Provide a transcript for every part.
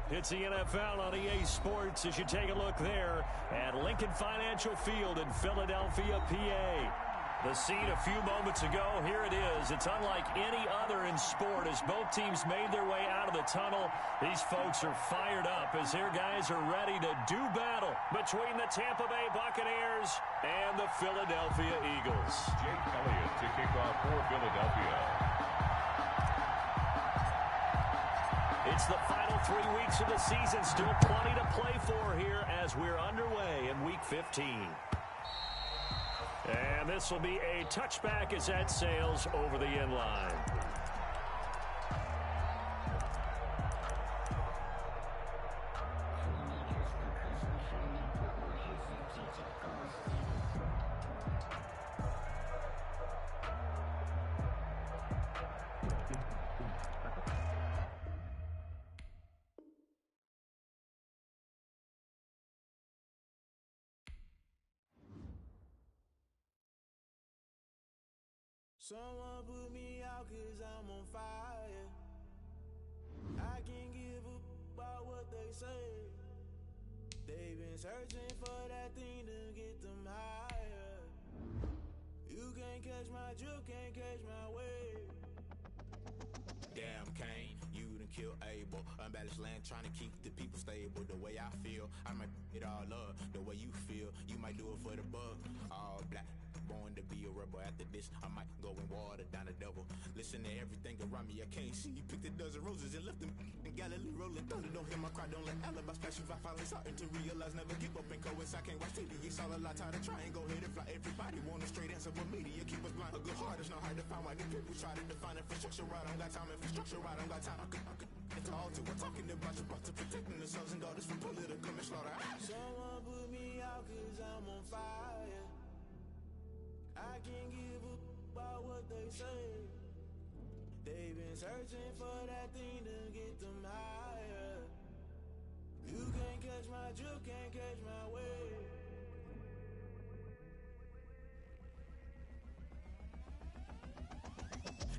It's the NFL on EA Sports as you take a look there at Lincoln Financial Field in Philadelphia, PA. The scene a few moments ago, here it is. It's unlike any other in sport as both teams made their way out of the tunnel. These folks are fired up as their guys are ready to do battle between the Tampa Bay Buccaneers and the Philadelphia Eagles. Jake Elliott to kick off for Philadelphia. It's the final 3 weeks of the season. Still plenty to play for here as we're underway in Week 15. And this will be a touchback as that sails over the end line. Someone put me out 'cause I'm on fire. I can't give up about what they say. They've been searching for that thing to get them higher. You can't catch my drift, can't catch my wave. Damn Kane, you done killed Abel. Unbalanced land trying to keep the people stable. The way I feel, I might it all up. The way you feel, you might do it for the buck. All black. Born to be a rebel. After this, I might go and water down the devil. Listen to everything around me, I can't see. You picked a dozen roses and left them in Galilee rolling thunder. Don't hear my cry, don't let alibis flash. If I finally starting to realize, never give up and coincide. Can't watch TV, it's all a lot. Tired of trying, go ahead and fly. Everybody want a straight answer, but media keep us blind. A good heart is not hard to find. Why these people try to define infrastructure right? I don't got time, infrastructure right? I don't got time. I could it's all to we're talking about you, about to protecting the sons and daughters from political slaughter. Someone put me out 'cause I'm on fire. I can't give up about what they say. They've been searching for that thing to get them higher. You can't catch my drift, can't catch my wave.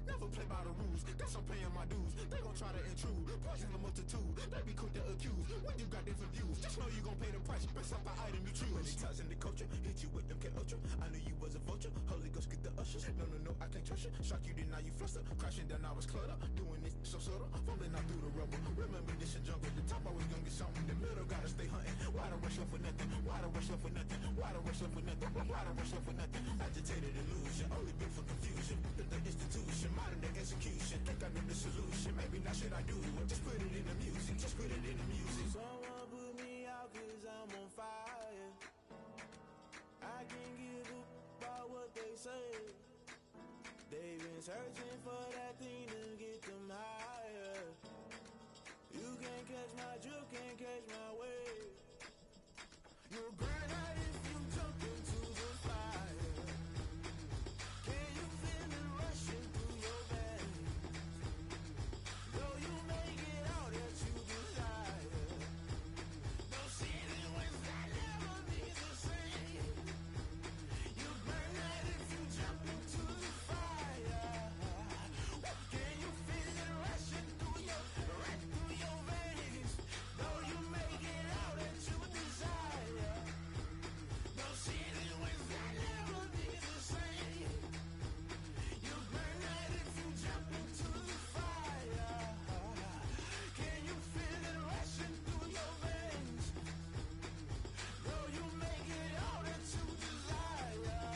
Never play by the rules, guess I'm paying my dues. They gon' try to intrude, poison the multitude. They be quick to accuse, when you got different views. Just know you gon' pay the price, based off the item you choose. Many times in the culture, hit you with them can ultra. I knew you was a vulture, Holy Ghost get the ushers. No, I can't trust you. Shock you, then now you fluster. Crashing down, I was cluttered. Doing this so subtle, falling out through the rubble. Remember this in jungle, the top I was gonna get something. The middle gotta stay hunting. Why the rush left for nothing? Why the rush left for nothing? Why the rush left for nothing? Why the rush left for nothing? Agitated illusion, only built for confusion. The institution, modern day execution. Think I know the solution. Maybe not should I do it? Just put it in the music. Just put it in the music. Someone put me out 'cause I'm on fire. I can't give up about what they say. They've been searching for that thing to get them higher. You can't catch my drift, can't catch my wave. You'll burn out if you jump into the fire. Can you feel it rushing through your veins? Though you make it out that you desire. No city was that never be the same. You burn out if you jump into the fire. Can you feel it rushing through your veins? Though you make it out that you desire. No city was that never be the same. You burn out if you jump into the fire. Can you feel it rushing through your veins? Though you make it out that you desire.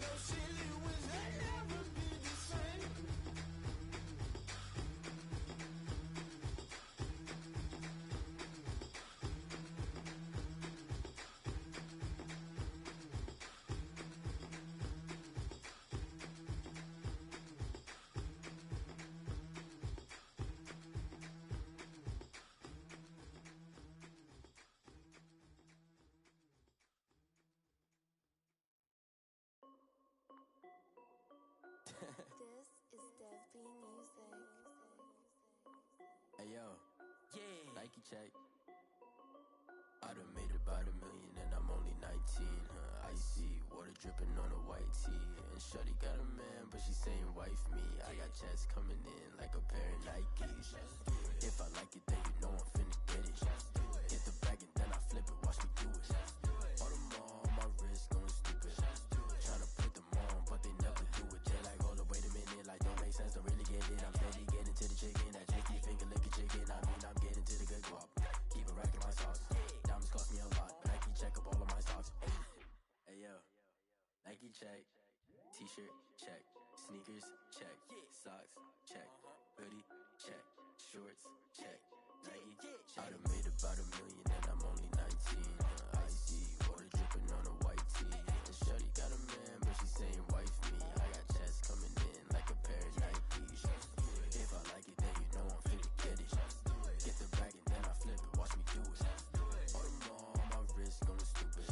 No city was that never be the same. This is Dev B Music. Hey yo, yeah, Nike check. I done made about $1 million and I'm only 19, huh? Icy, water dripping on a white tee. And shorty got a man, but she saying wife me. I got checks coming in like a pair of Nikes. If I like it, then you know I'm finna T-shirt, check. Sneakers, check. Socks, check. Hoodie, check. Shorts, check. Nike, I done made about $1 million and I'm only 19. Icy, water dripping on a white tee. And shorty got a man, but she saying wife me. I got checks coming in like a pair of Nikes. If I like it, then you know I'm finna get it. Get the bag and then I flip it, watch me do it. All them on my wrist going stupid.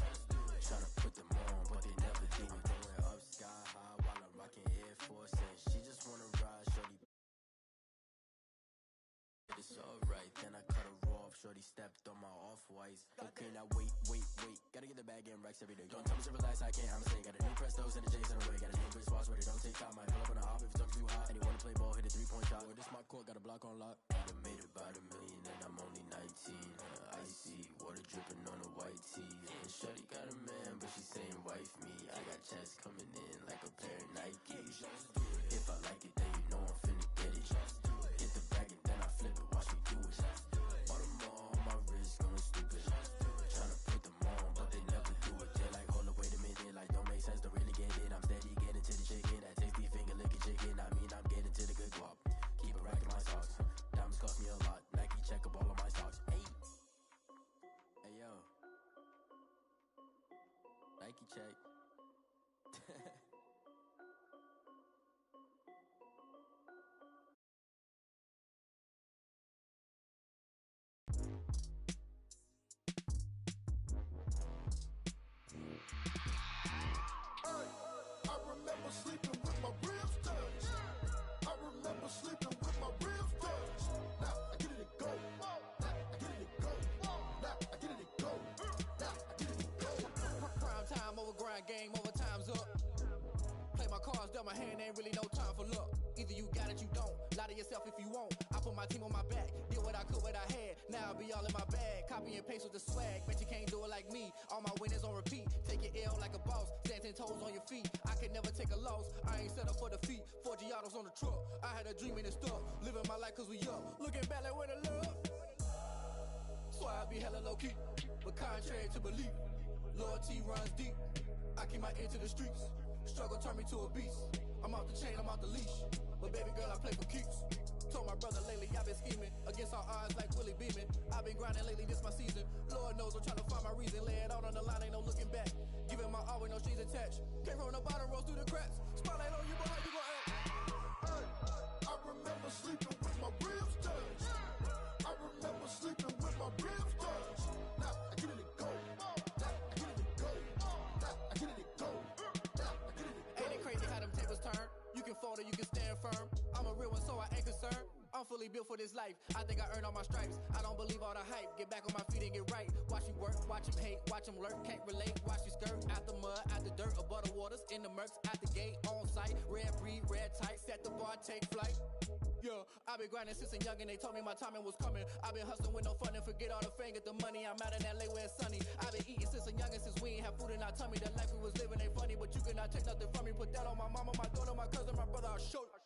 Tryna put them on, but they never do it. Going up sky high while I'm rocking Air Force. And she just wanna ride, shorty. It's alright, then I cut her off. Shorty stepped on my off-whites. Okay, now wait. Gotta get the bag in racks every day. Don't tell me to relax, I can't, I'ma say. Got a new Prestos and a J's in a way. Got a new bitch watch, but it don't take time. I pull up on the hop if it's talking too hot. And you wanna play ball, hit a 3-point shot. Or this my court, got a block on lock. I done made about $1 million and I'm only 19. Icy, water dripping on a white tee. And shorty got a man, but she saying wife me. I got checks coming in like a pair of Nikes. If I like it, then you know I'm finna get it. Get the bag and then I flip it, watch me do it. All them on my wrist going stupid. Tryna put them on, but they never do it. They're like, hold up, wait a minute, like don't make sense, don't really get it. I'm steady getting to the chicken, that tasty finger licking chicken. I mean, I'm getting to the good guap. Keep it racking my socks. Diamonds cost me a lot. Nike check up all of my stocks. Hey yo, Nike check. I remember sleeping with my ribs touched. I remember sleeping with my ribs touched. Now I get it go. Now I get it go. Now I get it go. Now I get it go. Prime time over grind game, overtime's up. Play my cards, dealt my hand, ain't really no time for luck. Either you got it, you don't. Lie to yourself if you won't. I put my team on my back, did what I could, what I had. Now I'll be all in my bag. Copy and paste with the swag. Bet you can't do it like me. All my winners on repeat. Take your L like a boss. Stand 10 toes on your feet. I can never take a loss. I ain't set up for defeat. 4 Giottos on the truck. I had a dream and it's stuck. Living my life cause we up. Looking back like where the love. So I be hella low key. But contrary to belief, loyalty runs deep. I keep my ear to the streets. Struggle turned me to a beast. I'm off the chain, I'm off the leash. But baby girl, I play for keeps. Told my brother lately, I've been scheming. Against all odds like Willie Beeman. I've been grinding lately, this my season. Lord knows I'm trying to find my reason. Lay it out on the line, ain't no looking back. Giving my all with no strings attached. Came from the bottom, rose through the cracks. Spotlight on you, but how you gon' act? Hey, I remember sleeping with my ribs touched. I remember sleeping with my ribs touched. Now I get it go. Now I get it go. Now I get it go. Now I get it go. Ain't it crazy how them tables turn? You can fold or you can stand firm. I'm a real one, so I ain't concerned. I'm fully built for this life. I think I earned all my stripes. I don't believe all the hype. Get back on my feet and get right. Watch you work, watch him hate, watch him lurk. Can't relate, watch you skirt. Out the mud, out the dirt, above the waters, in the murks, out the gate, on site. Red breed, red tight, set the bar, take flight. Yeah, I've been grinding since a youngin'. They told me my timing was coming. I've been hustling with no fun and forget all the fame, get the money. I'm out in LA where it's sunny. I've been eating since a youngin', since we ain't have food in our tummy. The life we was living ain't funny, but you cannot take nothing from me. Put that on my mama, my daughter, my cousin, my brother. I'll show you.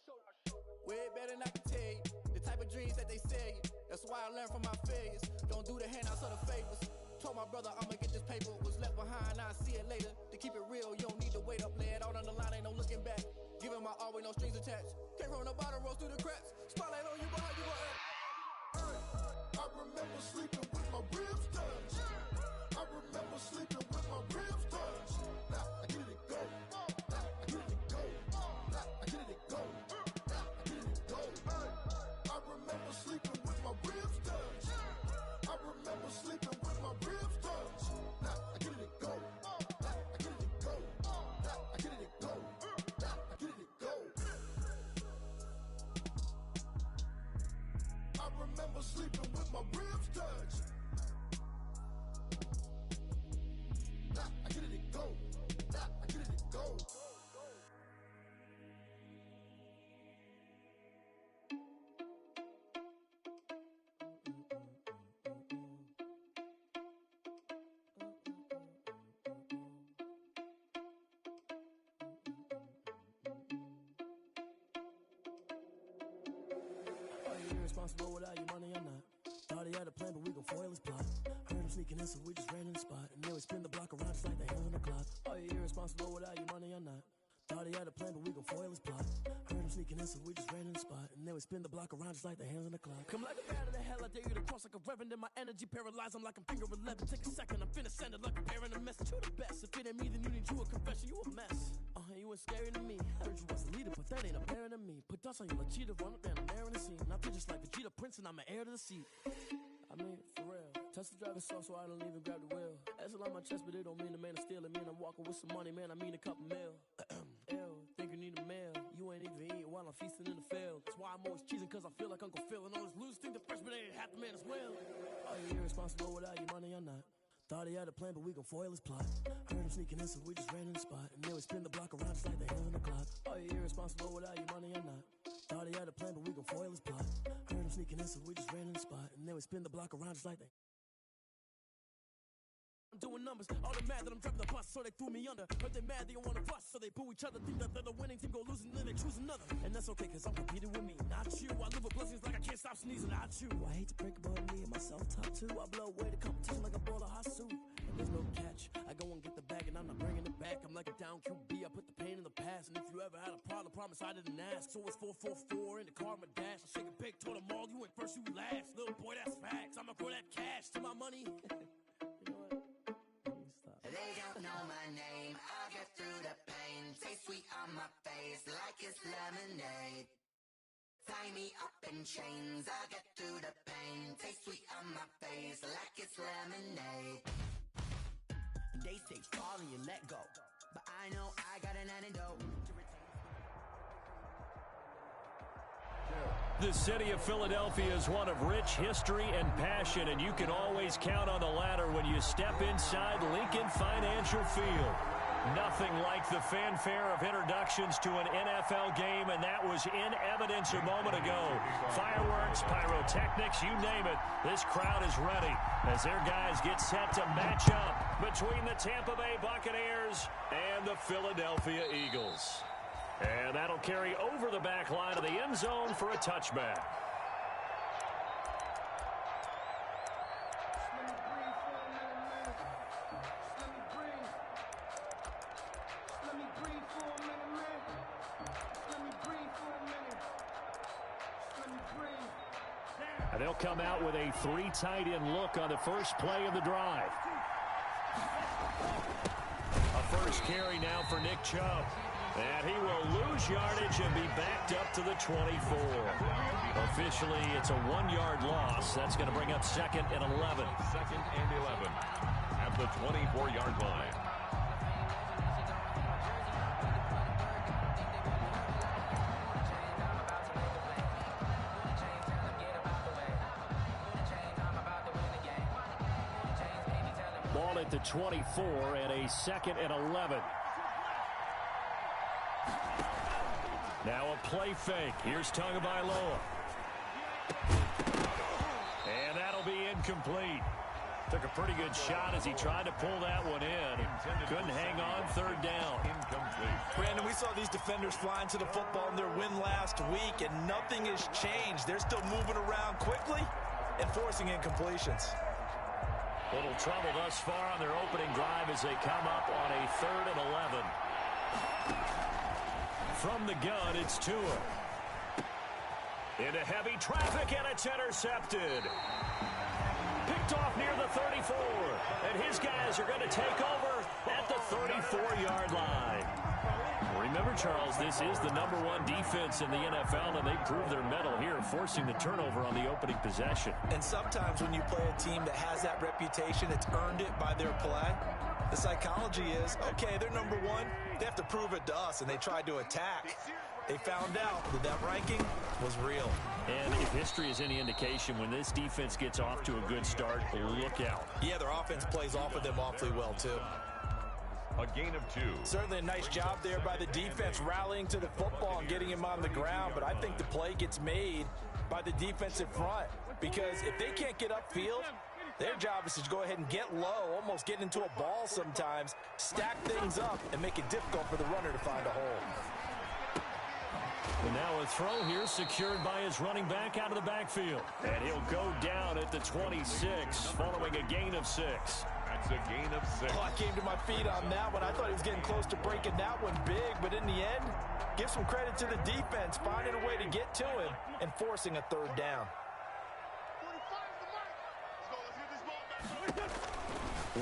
Way better than I can tell you. The type of dreams that they sell you. That's why I learned from my failures. Don't do the handouts or the favors. Told my brother I'ma get this paper. Was left behind, I'll see it later. To keep it real, you don't need to wait up. Lay it out on the line, ain't no looking back. Giving my all with no strings attached. Came from the bottom, rose through the cracks. Spotlight on you, but how you gon' act? Hey, I remember sleeping with my ribs touched. I remember sleeping with my ribs touched. Now I get it go. Now I get it go. Now I get it go. Now I get it go. Hey, I remember sleeping with my ribs touched. I remember sleeping with my ribs touched. Now I get it go. Now I get it go. Now I get it go. Now I get it go. I remember sleeping with my ribs touched. Now I get it go. Now I get it go. Are you irresponsible without your money or not? Thought he had a plan, but we gon' foil his plot. Heard him sneaking in, so we just ran in the spot. And then we spin the block around just like the hell in the clock. Are you irresponsible without your money or not? Thought he had a plan, but we gon' foil his plot. Heard him sneaking in, so we just ran in the spot. And then we spin the block around just like the hands on the clock. Come like a bat of the hell, I dare you to cross like a reverend. In my energy paralyzed, I'm like I'm finger 11. Take a second, I'm finna send it like a parent a message to the best. If it ain't me, then you need you a confession, you a mess. You ain't scary to me. Heard you was the leader, but that ain't apparent to me. Put dust on you like Cheetah, run up down the air in the scene. Not just like Vegeta Prince, and I'm an heir to the seat. I mean, for real. Touch the driver's soft so I don't even grab the wheel. That's a lot on my chest, but it don't mean the man is stealing. Mean I'm walking with some money, man, I mean a couple mil. Ew, think you need a meal. You ain't even eating while I'm feasting in the field. That's why I'm always cheesing, cause I feel like Uncle Phil. And all this loose think the freshman ain't half the man as well. Are you irresponsible without your money or not? Thought he had a plan, but we gon' foil his plot. Heard him sneaking in, so we just ran in the spot. And then we spin the block around just like the hands on the clock. Are you irresponsible without your money or not? Thought he had a plan, but we gon' foil his plot. Heard him sneaking in, so we just ran in the spot. And then we spin the block around just like the... I'm doing numbers, all they mad that I'm driving the bus, so they threw me under. Heard they mad, they don't wanna bust, so they boo each other. Think that they're the winning team, go losing, then they choose another. And that's okay, cause I'm competing with me, not you. I live with blessings like I can't stop sneezing, not you. I hate to break about me and my self-talk too. I blow away the competition like a bowl of hot soup. And there's no catch, I go and get the bag and I'm not bringing it back. I'm like a down QB, I put the pain in the past. And if you ever had a problem, promise I didn't ask. So it's 444 in the car, my dash. I shake a big, told them all, you went first, you last. Little boy, that's facts, I'ma grow that cash to my money. You know what? They don't know my name, I'll get through the pain. Taste sweet on my face like it's lemonade. Tie me up in chains, I'll get through the pain. Taste sweet on my face like it's lemonade. They say fall and you let go, but I know I got an antidote. The city of Philadelphia is one of rich history and passion, and you can always count on the ladder when you step inside Lincoln Financial Field. Nothing like the fanfare of introductions to an NFL game, and that was in evidence a moment ago. Fireworks, pyrotechnics, you name it. This crowd is ready as their guys get set to match up between the Tampa Bay Buccaneers and the Philadelphia Eagles. And that'll carry over the back line of the end zone for a touchback. And they'll come out with a 3 tight end look on the first play of the drive. A first carry now for Nick Chubb. And he will lose yardage and be backed up to the 24. Officially, it's a 1-yard loss. That's going to bring up 2nd and 11. 2nd and 11 at the 24-yard line. Ball at the 24 and a 2nd and 11. Now a play fake. Here's Tagovailoa. And that'll be incomplete. Took a pretty good shot as he tried to pull that one in. Couldn't hang on, 3rd down. Incomplete. Brandon, we saw these defenders flying to the football in their win last week, and nothing has changed. They're still moving around quickly and forcing incompletions. Little trouble thus far on their opening drive as they come up on a 3rd and 11. From the gun, it's Tua. Into heavy traffic, and it's intercepted. Picked off near the 34. And his guys are going to take over at the 34-yard line. Remember, Charles, this is the #1 defense in the NFL, and they prove their mettle here, forcing the turnover on the opening possession. And sometimes when you play a team that has that reputation, it's earned it by their play. The psychology is, okay, they're #1. They have to prove it to us, and they tried to attack. They found out that ranking was real. And if history is any indication, when this defense gets off to a good start, look out. Yeah, their offense plays off of them awfully well, too. A gain of 2. Certainly a nice job there by the defense rallying to the football and getting him on the ground, but I think the play gets made by the defensive front, because if they can't get upfield, their job is to go ahead and get low, almost get into a ball sometimes, stack things up, and make it difficult for the runner to find a hole. And now a throw here secured by his running back out of the backfield. And he'll go down at the 26 following a gain of 6. That's a gain of 6. Oh, I came to my feet on that one. I thought he was getting close to breaking that one big, but in the end, give some credit to the defense, finding a way to get to him and forcing a third down.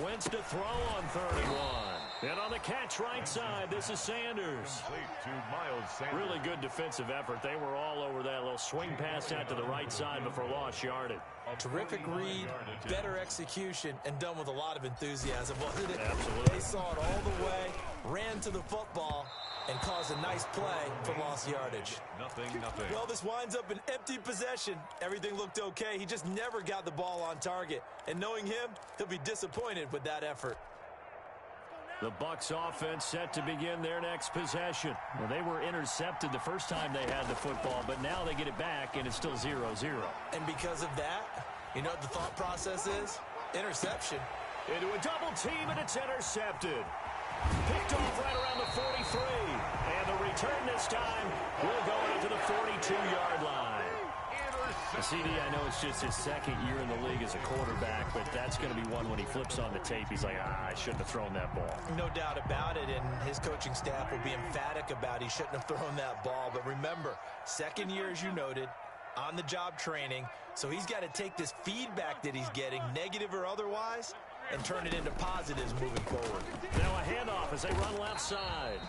Wentz to throw on 3rd and 1. And on the catch right side, this is Sanders. To Miles Sanders. Really good defensive effort. They were all over that little swing pass out to the right side before lost yardage. Terrific read, better execution, and done with a lot of enthusiasm, wasn't it? Absolutely. They saw it all the way, ran to the football, and caused a nice play for lost yardage. Nothing. Well, this winds up an empty possession. Everything looked okay. He just never got the ball on target. And knowing him, he'll be disappointed with that effort. The Bucs offense set to begin their next possession. Well, they were intercepted the first time they had the football, but now they get it back, and it's still 0-0. And because of that, you know what the thought process is? Interception. Into a double team, and it's intercepted. Picked off right around the 43. And the return this time will go out to the 42-yard line. CD, I know it's just his second year in the league as a quarterback, but that's going to be one when he flips on the tape. He's like, I shouldn't have thrown that ball. No doubt about it, and his coaching staff will be emphatic about he shouldn't have thrown that ball. But remember, second year, as you noted, on-the-job training, so he's got to take this feedback that he's getting, negative or otherwise, and turn it into positives moving forward. Now a handoff as they run left side.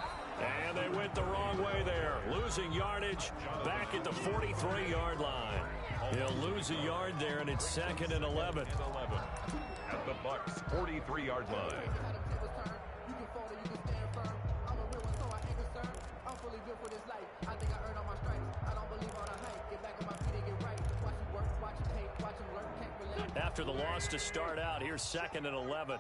And they went the wrong way there. Losing yardage back at the 43-yard line. He'll lose a yard there, and it's 2nd and 11. At the Bucs' 43-yard line. After the loss to start out, here's 2nd and 11.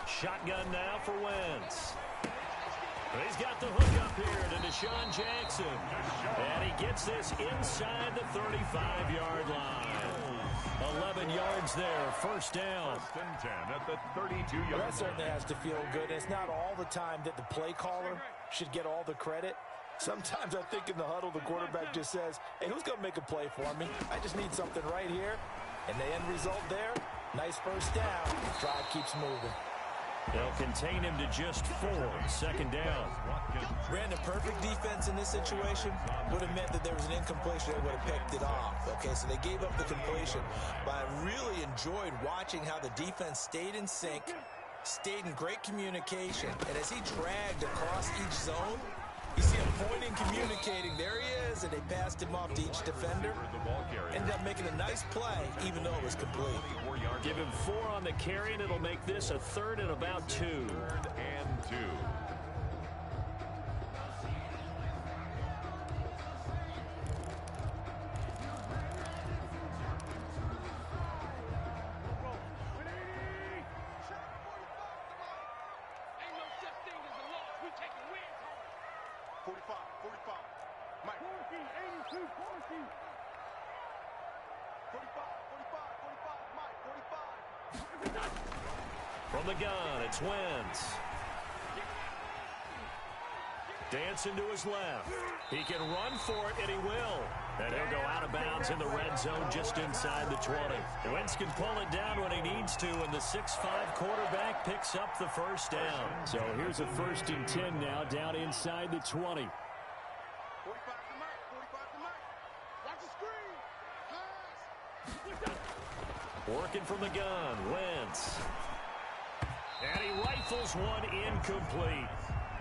Shotgun now for Wentz. He's got the hook up here to Deshaun Jackson. And he gets this inside the 35-yard line. 11 yards there, first down. 10 at the 32-yard line. That certainly has to feel good. It's not all the time that the play caller should get all the credit. Sometimes I think in the huddle, the quarterback just says, hey, who's going to make a play for me? I just need something right here. And the end result there, nice first down. Drive keeps moving. They'll contain him to just 4. 2nd down. Brandon, perfect defense in this situation would have meant that there was an incompletion. They would have picked it off. Okay, so they gave up the completion. But I really enjoyed watching how the defense stayed in sync, stayed in great communication. And as he dragged across each zone, you see him pointing, communicating. There he is, and they passed him off to each defender. Ended up making a nice play, even though it was complete. Give him 4 on the carry, and it'll make this a 3rd and about 2. 3rd and 2. From the gun, it's Wentz. Dancing to his left. He can run for it, and he will. And he'll go out of bounds in the red zone just inside the 20. Wentz can pull it down when he needs to, and the 6'5 quarterback picks up the first down. So here's a 1st and 10 now, down inside the 20. Working from the gun, Wentz. And he rifles one incomplete.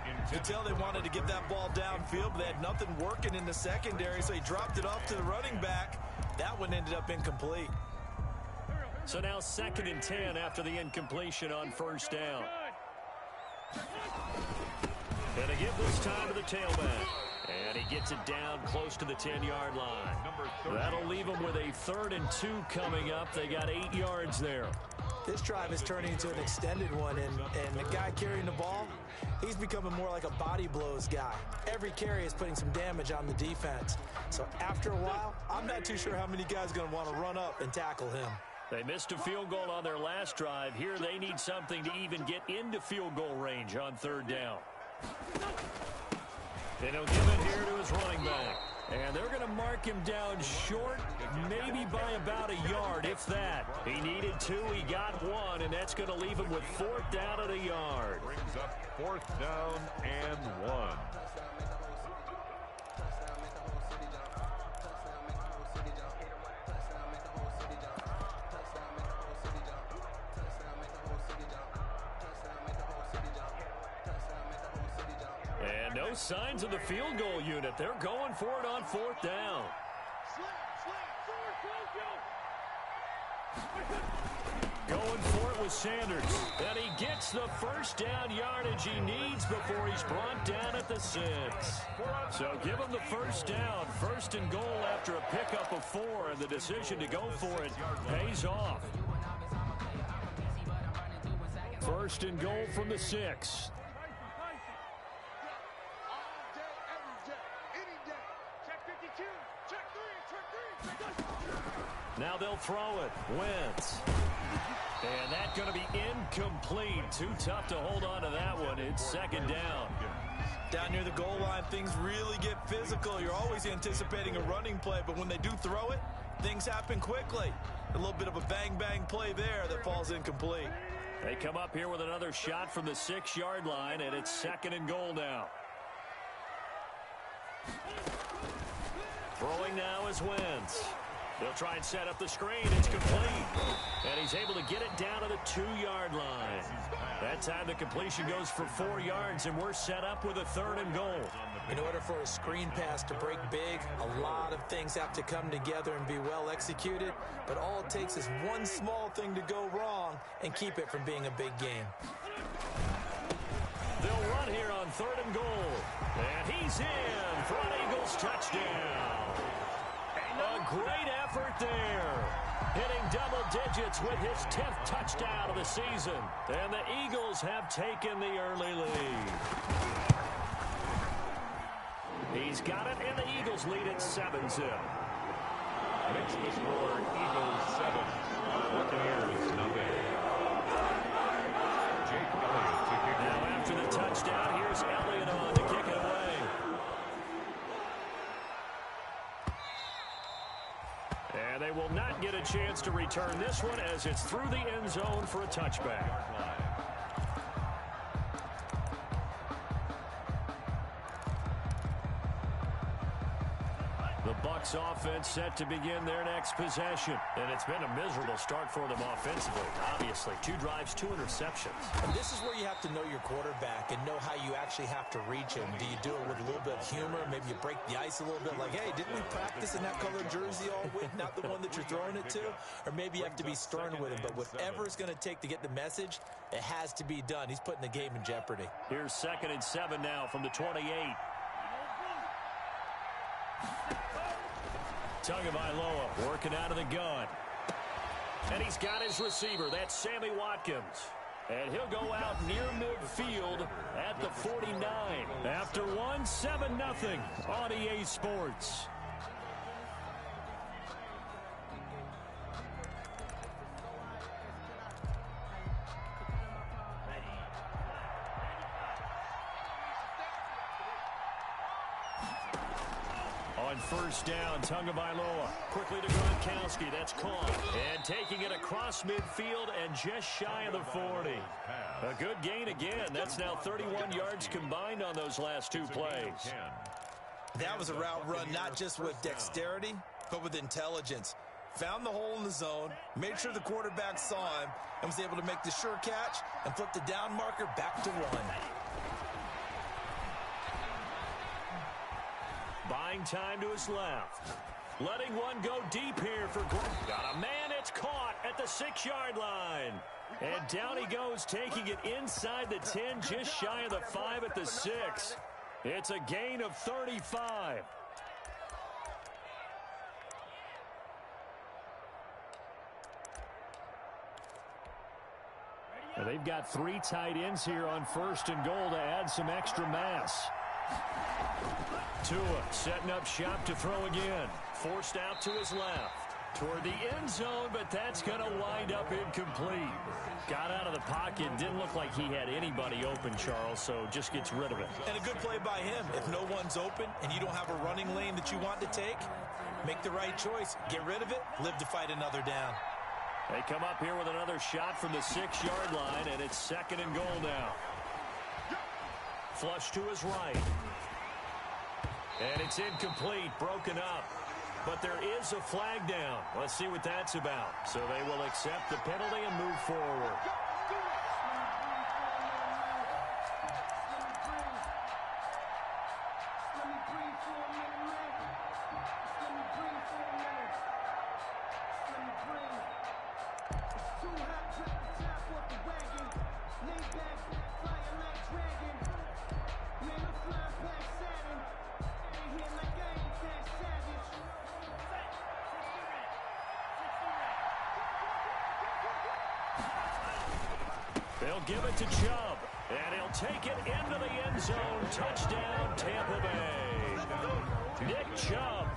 You could tell they wanted to get that ball downfield, but they had nothing working in the secondary, so he dropped it off to the running back. That one ended up incomplete. So now 2nd and 10 after the incompletion on first down. And a give this time to the tailback. And he gets it down close to the 10-yard line. That'll leave them with a 3rd and 2 coming up. They got 8 yards there. This drive is turning into an extended one, and the guy carrying the ball, he's becoming more like a body blows guy. Every carry is putting some damage on the defense. So after a while, I'm not too sure how many guys are going to want to run up and tackle him. They missed a field goal on their last drive. Here they need something to even get into field goal range on 3rd down. And he'll give it here to his running back. And they're going to mark him down short, maybe by about a yard, if that. He needed 2, he got 1, and that's going to leave him with 4th down at a yard. Brings up 4th down and 1. And no signs of the field goal unit. They're going for it on 4th down. Going for it with Sanders. And he gets the first down yardage he needs before he's brought down at the 6. So give him the first down. 1st and goal after a pickup of 4. And the decision to go for it pays off. 1st and goal from the 6. Now they'll throw it. Wentz. And that's going to be incomplete. Too tough to hold on to that one. It's 2nd down. Down near the goal line, things really get physical. You're always anticipating a running play, but when they do throw it, things happen quickly. A little bit of a bang-bang play there that falls incomplete. They come up here with another shot from the 6-yard line, and it's 2nd and goal now. Throwing now is Wentz. They'll try and set up the screen. It's complete. And he's able to get it down to the 2-yard line. That time the completion goes for 4 yards, and we're set up with a 3rd and goal. In order for a screen pass to break big, a lot of things have to come together and be well executed. But all it takes is one small thing to go wrong and keep it from being a big game. They'll run here on 3rd and goal. And he's in for an Eagles touchdown. A great effort there. Hitting double digits with his 10th touchdown of the season. And the Eagles have taken the early lead. He's got it, and the Eagles lead at 7-0. Makes the score Eagles 7. Buccaneers nothing. Jake Elliott to kick it. Now after the touchdown, here's Elliott on to kick it away. And they will not get a chance to return this one as it's through the end zone for a touchback. The Bucs offense set to begin their next possession. And it's been a miserable start for them offensively. Obviously, 2 drives, 2 interceptions. And this is where you have to know your quarterback and know how you actually have to reach him. Do you do it with a little bit of humor? Maybe you break the ice a little bit like, hey, didn't we practice in that colored jersey all week, not the one that you're throwing it to? Or maybe you have to be stern with him. But whatever it's going to take to get the message, it has to be done. He's putting the game in jeopardy. Here's 2nd and 7 now from the 28. Tagovailoa working out of the gun. And he's got his receiver. That's Sammy Watkins. And he'll go out near midfield at the 49. After 7-0 on EA Sports. On 1st down, Tagovailoa quickly to Gronkowski. That's caught. And taking it across midfield and just shy of the 40. A good gain again. That's now 31 yards combined on those last 2 plays. That was a route run not just with dexterity, but with intelligence. Found the hole in the zone, made sure the quarterback saw him, and was able to make the sure catch and flip the down marker back to 1. Buying time to his left. Letting one go deep here for Gronk. Got a man, it's caught at the 6-yard line. And down he goes, taking it inside the 10, just shy of the 5 at the 6. It's a gain of 35. Now they've got 3 tight ends here on 1st and goal to add some extra mass. Tua setting up shop to throw again. Forced out to his left. Toward the end zone, but that's going to wind up incomplete. Got out of the pocket. Didn't look like he had anybody open, Charles, so just gets rid of it. And a good play by him. If no one's open and you don't have a running lane that you want to take, make the right choice. Get rid of it. Live to fight another down. They come up here with another shot from the 6-yard line, and it's 2nd and goal now. Flush to his right. And it's incomplete, broken up. But there is a flag down. Let's see what that's about. So they will accept the penalty and move forward. They'll give it to Chubb, and he'll take it into the end zone. Touchdown, Tampa Bay. Nick Chubb,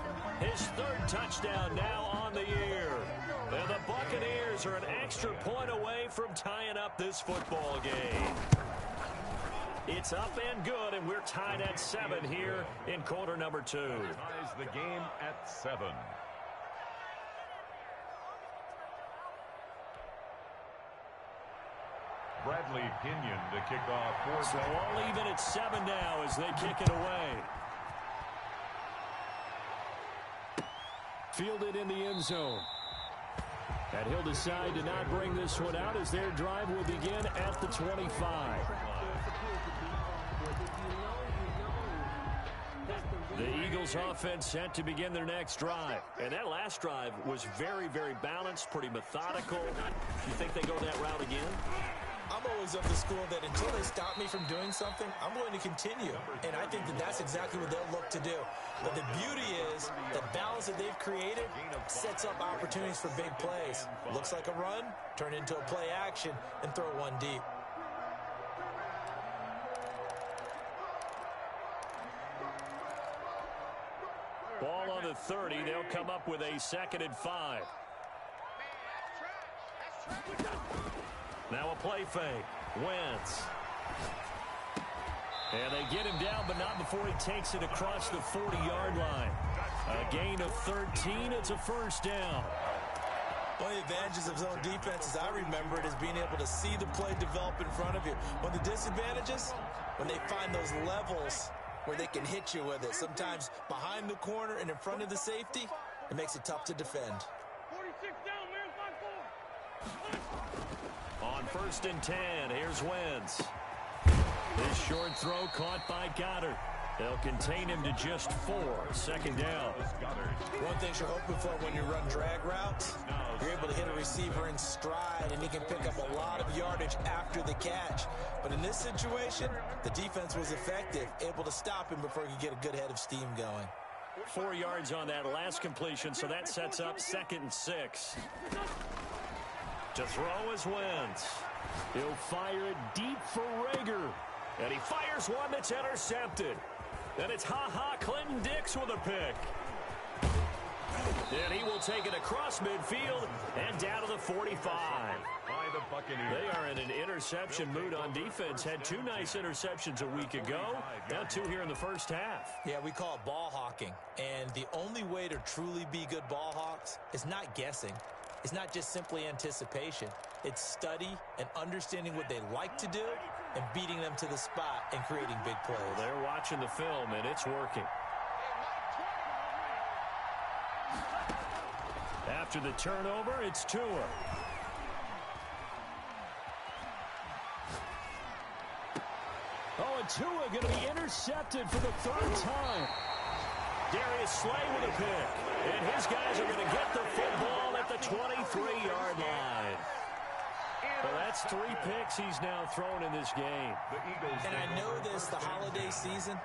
his 3rd touchdown now on the year. And the Buccaneers are an extra point away from tying up this football game. It's up and good, and we're tied at 7 here in quarter number 2. Ties the game at 7. Bradley Pinion to kick off. So all even at 7 now as they kick it away. Fielded in the end zone. And he'll decide to not bring this one out as their drive will begin at the 25. The Eagles offense set to begin their next drive. And that last drive was very, very balanced, pretty methodical. You think they go that route again? I'm always of the school that until they stop me from doing something, I'm going to continue. And I think that that's exactly what they'll look to do. But the beauty is the balance that they've created sets up opportunities for big plays. Looks like a run, turn into a play action, and throw one deep. Ball on the 30. They'll come up with a 2nd and 5. Now a play fake. Wentz. And they get him down, but not before he takes it across the 40-yard line. A gain of 13. It's a 1st down. One of the advantages of zone defense, as I remember it, is being able to see the play develop in front of you. One of the disadvantages, when they find those levels where they can hit you with it. Sometimes behind the corner and in front of the safety, it makes it tough to defend. 46 down, man, 5-4. On 1st and 10, here's Wentz. This short throw caught by Goddard. They'll contain him to just 4. 2nd down. One thing you're hoping for when you run drag routes, you're able to hit a receiver in stride, and he can pick up a lot of yardage after the catch. But in this situation, the defense was effective, able to stop him before he could get a good head of steam going. 4 yards on that last completion, so that sets up 2nd and 6. To throw is Wentz. He'll fire it deep for Rager. And he fires one that's intercepted. Then it's Clinton Dix with a pick. And he will take it across midfield and down to the 45. By the Buccaneers. They are in an interception mood on defense. Had 2 nice interceptions a week ago. Now 2 here in the first half. Yeah, we call it ball hawking. And the only way to truly be good ball hawks is not guessing. It's not just simply anticipation. It's study and understanding what they like to do and beating them to the spot and creating big plays. Well, they're watching the film, and it's working. After the turnover, it's Tua. Oh, and Tua going to be intercepted for the 3rd time. Darius Slay with a pick. And his guys are going to get the football at the 23-yard line. Well, that's 3 picks he's now thrown in this game. And I know this, the holiday season,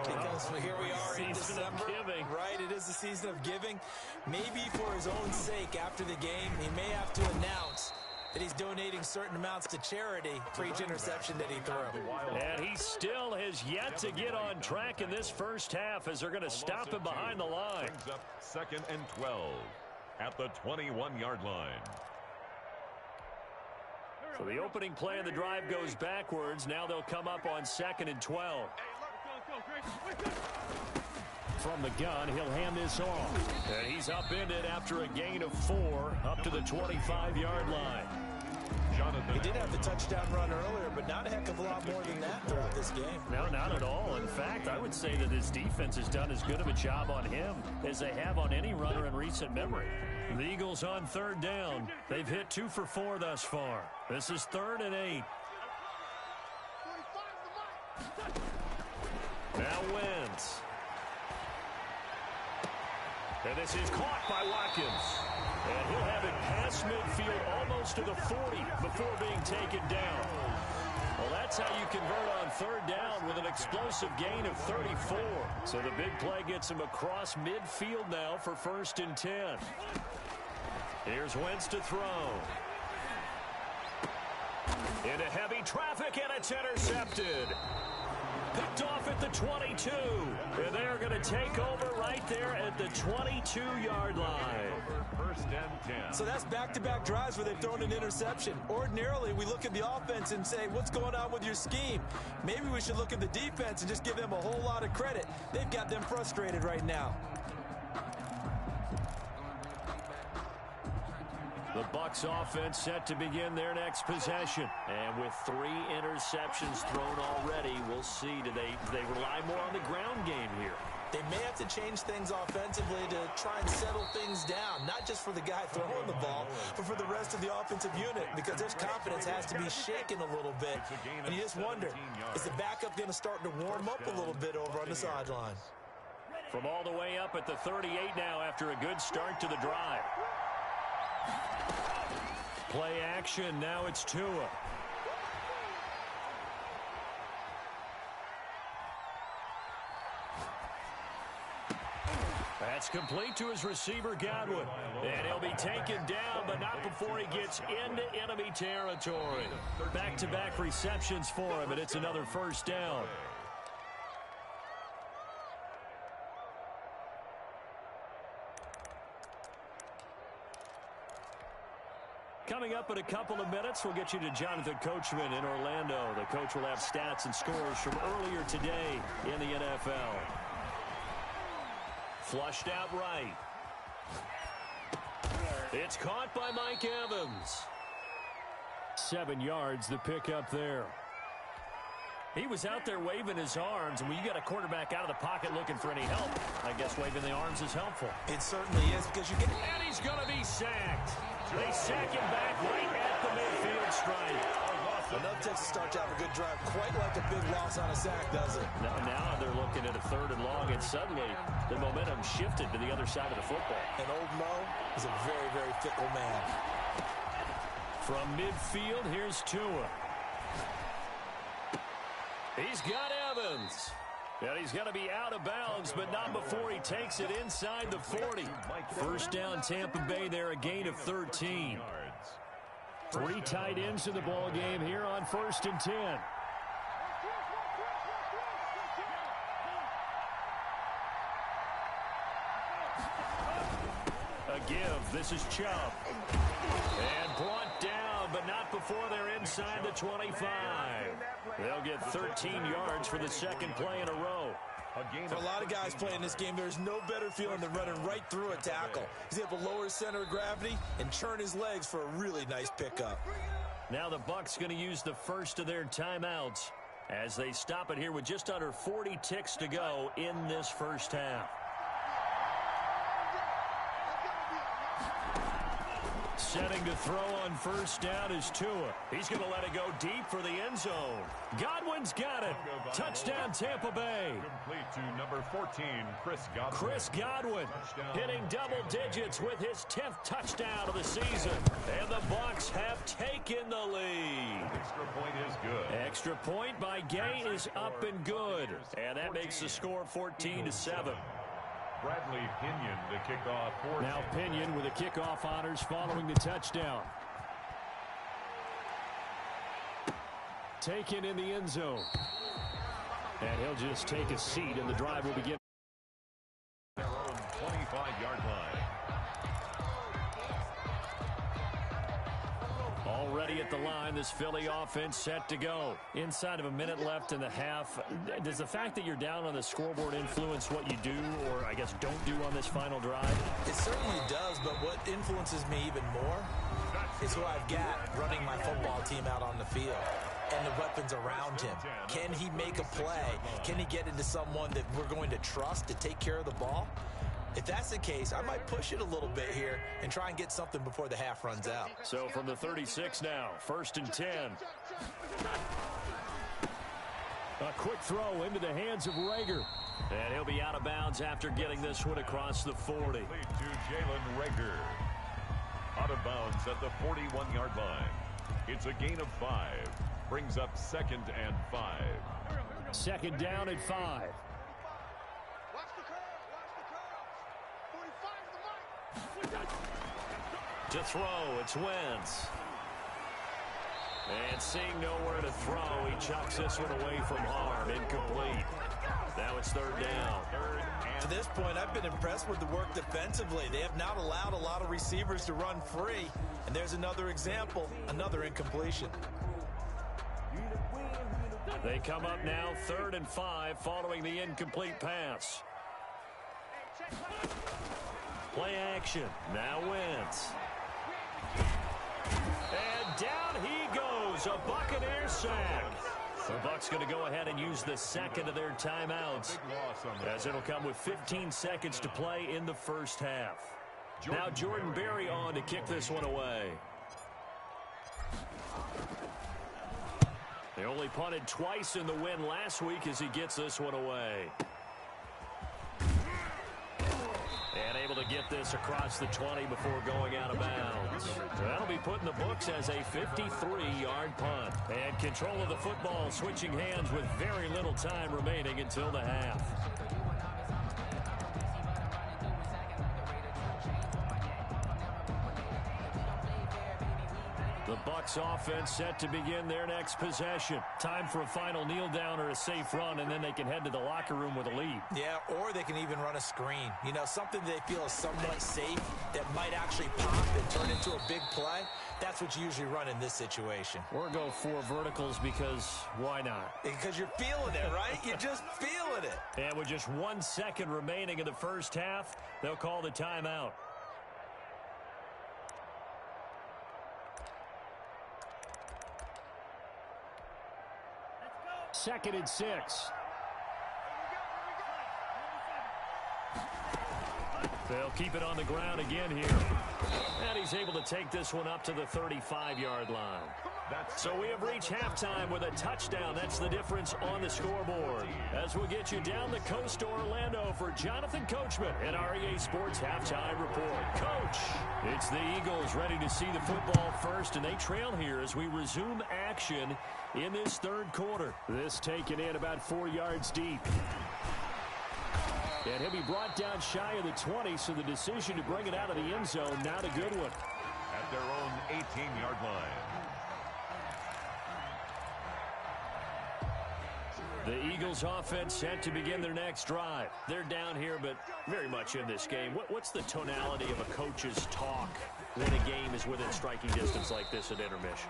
because here we are in December. Right, it is the season of giving. Maybe for his own sake after the game, he may have to announce that he's donating certain amounts to charity for each interception that he threw. And he still has yet to get on track in this first half as they're going to stop him behind the line. Brings up 2nd and 12. at the 21-yard line. So the opening play of the drive goes backwards. Now they'll come up on 2nd and 12. From the gun, he'll hand this off. And he's upended after a gain of 4 up to the 25-yard line. He did have the touchdown run earlier, but not a heck of a lot more than that throughout this game. No, not at all. In fact, I would say that his defense has done as good of a job on him as they have on any runner in recent memory. The Eagles on 3rd down. They've hit 2 for 4 thus far. This is 3rd and 8. Now Wentz. And this is caught by Watkins. And he'll have it past midfield almost to the 40 before being taken down. Well, that's how you convert on 3rd down with an explosive gain of 34. So the big play gets him across midfield now for 1st and 10. Here's Wentz to throw. Into heavy traffic, and it's intercepted. Picked off at the 22. And they're going to take over right there at the 22-yard line. First and 10. So that's back-to-back drives where they've thrown an interception. Ordinarily, we look at the offense and say, what's going on with your scheme? Maybe we should look at the defense and just give them a whole lot of credit. They've got them frustrated right now. The Bucs offense set to begin their next possession. And with 3 interceptions thrown already, we'll see. Do they rely more on the ground game here? They may have to change things offensively to try and settle things down, not just for the guy throwing the ball, but for the rest of the offensive unit, because their confidence has to be shaken a little bit. And you just wonder, is the backup going to start to warm up a little bit over on the sideline? From all the way up at the 38 now after a good start to the drive. Play action, now it's Tua. That's complete to his receiver, Godwin. And he'll be taken down, but not before he gets into enemy territory. Back-to-back receptions for him, and it's another 1st down. Coming up in a couple of minutes, we'll get you to Jonathan Coachman in Orlando. The coach will have stats and scores from earlier today in the NFL. Flushed out right. It's caught by Mike Evans. 7 yards, the pickup there. He was out there waving his arms, and when you got a quarterback out of the pocket looking for any help, I guess waving the arms is helpful. It certainly is, because you get... And he's going to be sacked. They sack him back right at the midfield stripe. Enough takes to start to have a good drive. Quite like a big loss on a sack, does it? Now they're looking at a 3rd and long, and suddenly the momentum shifted to the other side of the football. And old Mo is a very, very fickle man. From midfield, here's Tua. He's got Evans. And he's going to be out of bounds, but not before he takes it inside the 40. 1st down, Tampa Bay there, a gain of 13. 3 tight ends in the ball game here on 1st and 10. A give. This is Chubb. And brought down, but not before they're inside the 25. They'll get 13 yards for the 2nd play in a row. For a lot of guys playing this game, there's no better feeling than running right through a tackle. He's able to lower his center of gravity and churn his legs for a really nice pickup. Now the Bucs going to use the first of their timeouts as they stop it here with just under 40 ticks to go in this 1st half. Setting to throw on 1st down is Tua. He's going to let it go deep for the end zone. Godwin's got it. Touchdown, Tampa Bay. Complete to number 14, Chris Godwin. Chris Godwin hitting double digits with his 10th touchdown of the season. And the Bucs have taken the lead. Extra point is good. Extra point by Gay is up and good. And that makes the score 14-7. Bradley Pinion to kick off. Now Pinion with the kickoff honors following the touchdown. Taken in the end zone. And he'll just take a seat, and the drive will begin. Their own 25-yard line. Already at the line, this Philly offense set to go. Inside of a minute left in the half, does the fact that you're down on the scoreboard influence what you do, or I guess don't do on this final drive? It certainly does, but what influences me even more is who I've got running my football team out on the field and the weapons around him. Can he make a play? Can he get into someone that we're going to trust to take care of the ball? If that's the case, I might push it a little bit here and try and get something before the half runs out. So from the 36 now, 1st and 10. A quick throw into the hands of Rager. And he'll be out of bounds after getting this one across the 40. To Jalen Rager. Out of bounds at the 41-yard line. It's a gain of 5. Brings up 2nd and 5. 2nd down and 5. To throw, it's Wentz. And seeing nowhere to throw, he chucks this one away from harm. Incomplete. Now it's 3rd down. To this point, I've been impressed with the work defensively. They have not allowed a lot of receivers to run free. And there's another example, another incompletion. They come up now 3rd and 5 following the incomplete pass. Play action. Now Wentz. And down he goes. A Buccaneer sack. The Bucs going to go ahead and use the 2nd of their timeouts, as it'll come with 15 seconds to play in the first half. Now Jordan Berry on to kick this one away. They only punted twice in the win last week as he gets this one away. And able to get this across the 20 before going out of bounds. That'll be put in the books as a 53-yard punt. And control of the football switching hands with very little time remaining until the half. The Bucs offense set to begin their next possession. Time for a final kneel down or a safe run, and then they can head to the locker room with a lead. Yeah, or they can even run a screen. You know, something they feel is somewhat safe that might actually pop and turn into a big play. That's what you usually run in this situation. Or go 4 verticals because why not? Because you're feeling it, right? You're just feeling it. And with just 1 second remaining in the first half, they'll call the timeout. Second and 6. They'll keep it on the ground again here. And he's able to take this one up to the 35-yard line. So we have reached halftime with a touchdown. That's the difference on the scoreboard. As we'll get you down the coast to Orlando for Jonathan Coachman at REA Sports Halftime Report. Coach, it's the Eagles ready to see the football first, and they trail here as we resume action in this 3rd quarter. This taken in about 4 yards deep. And he'll be brought down shy of the 20, so the decision to bring it out of the end zone, not a good one. At their own 18-yard line. The Eagles offense set to begin their next drive. They're down here, but very much in this game. What's the tonality of a coach's talk when a game is within striking distance like this at intermission?